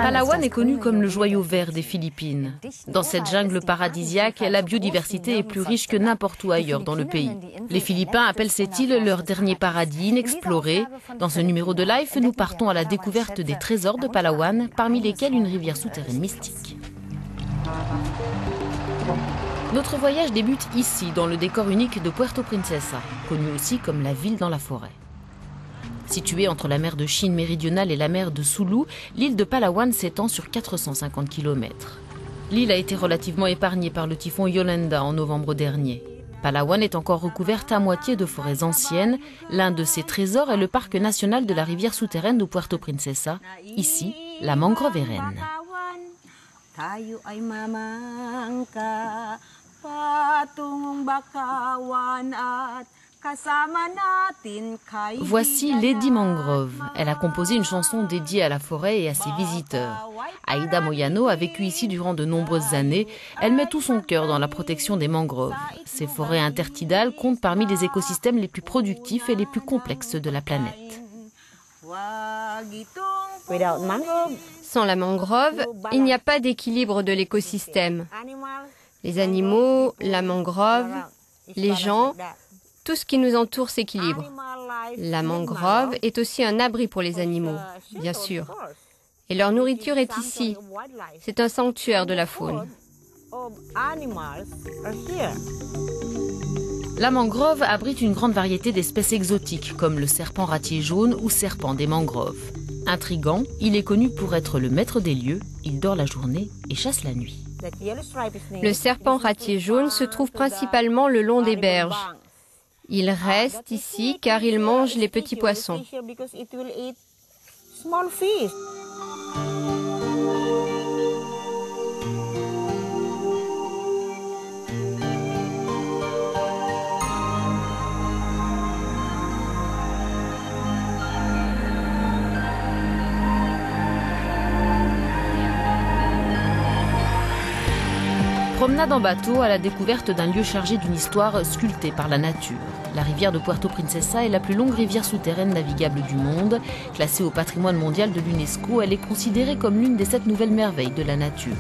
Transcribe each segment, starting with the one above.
Palawan est connu comme le joyau vert des Philippines. Dans cette jungle paradisiaque, la biodiversité est plus riche que n'importe où ailleurs dans le pays. Les Philippins appellent cette île leur dernier paradis inexploré. Dans ce numéro de Life, nous partons à la découverte des trésors de Palawan, parmi lesquels une rivière souterraine mystique. Notre voyage débute ici, dans le décor unique de Puerto Princesa, connu aussi comme la ville dans la forêt. Située entre la mer de Chine méridionale et la mer de Sulu, l'île de Palawan s'étend sur 450 km. L'île a été relativement épargnée par le typhon Yolanda en novembre dernier. Palawan est encore recouverte à moitié de forêts anciennes. L'un de ses trésors est le parc national de la rivière souterraine de Puerto Princesa, ici la mangrove reine. Voici Lady Mangrove. Elle a composé une chanson dédiée à la forêt et à ses visiteurs. Aida Moyano a vécu ici durant de nombreuses années. Elle met tout son cœur dans la protection des mangroves. Ces forêts intertidales comptent parmi les écosystèmes les plus productifs et les plus complexes de la planète. Sans la mangrove, il n'y a pas d'équilibre de l'écosystème. Les animaux, la mangrove, les gens, tout ce qui nous entoure s'équilibre. La mangrove est aussi un abri pour les animaux, bien sûr. Et leur nourriture est ici. C'est un sanctuaire de la faune. La mangrove abrite une grande variété d'espèces exotiques, comme le serpent ratier jaune ou serpent des mangroves. Intrigant, il est connu pour être le maître des lieux. Il dort la journée et chasse la nuit. Le serpent ratier jaune se trouve principalement le long des berges. Il reste ici car il mange les petits poissons. Promenade en bateau à la découverte d'un lieu chargé d'une histoire sculptée par la nature. La rivière de Puerto Princesa est la plus longue rivière souterraine navigable du monde. Classée au patrimoine mondial de l'UNESCO, elle est considérée comme l'une des 7 nouvelles merveilles de la nature.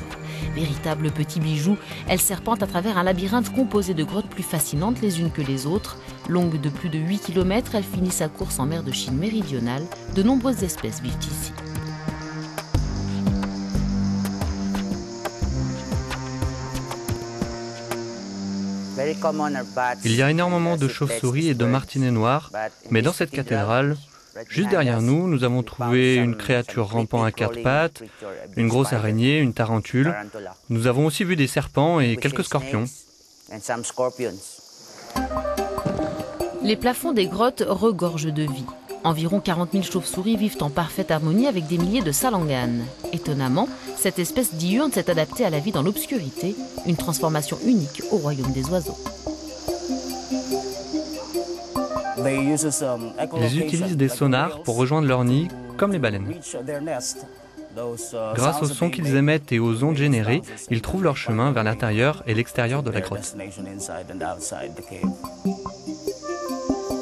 Véritable petit bijou, elle serpente à travers un labyrinthe composé de grottes plus fascinantes les unes que les autres. Longue de plus de 8 km, elle finit sa course en mer de Chine méridionale. De nombreuses espèces vivent ici. Il y a énormément de chauves-souris et de martinets noirs, mais dans cette cathédrale, juste derrière nous, nous avons trouvé une créature rampant à 4 pattes, une grosse araignée, une tarentule. Nous avons aussi vu des serpents et quelques scorpions. Les plafonds des grottes regorgent de vie. Environ 40 000 chauves-souris vivent en parfaite harmonie avec des milliers de salanganes. Étonnamment, cette espèce diurne s'est adaptée à la vie dans l'obscurité, une transformation unique au royaume des oiseaux. Ils utilisent des sonars pour rejoindre leur nid, comme les baleines. Grâce au son qu'ils émettent et aux ondes générées, ils trouvent leur chemin vers l'intérieur et l'extérieur de la grotte.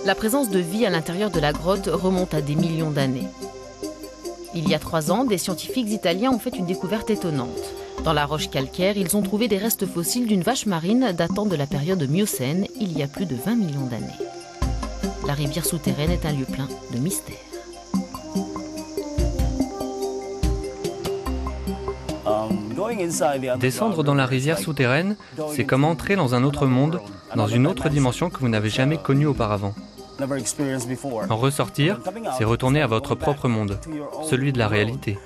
La présence de vie à l'intérieur de la grotte remonte à des millions d'années. Il y a 3 ans, des scientifiques italiens ont fait une découverte étonnante. Dans la roche calcaire, ils ont trouvé des restes fossiles d'une vache marine datant de la période Miocène, il y a plus de 20 millions d'années. La rivière souterraine est un lieu plein de mystères. Descendre dans la rivière souterraine, c'est comme entrer dans un autre monde, dans une autre dimension que vous n'avez jamais connue auparavant. En ressortir, c'est retourner à votre propre monde, celui de la réalité.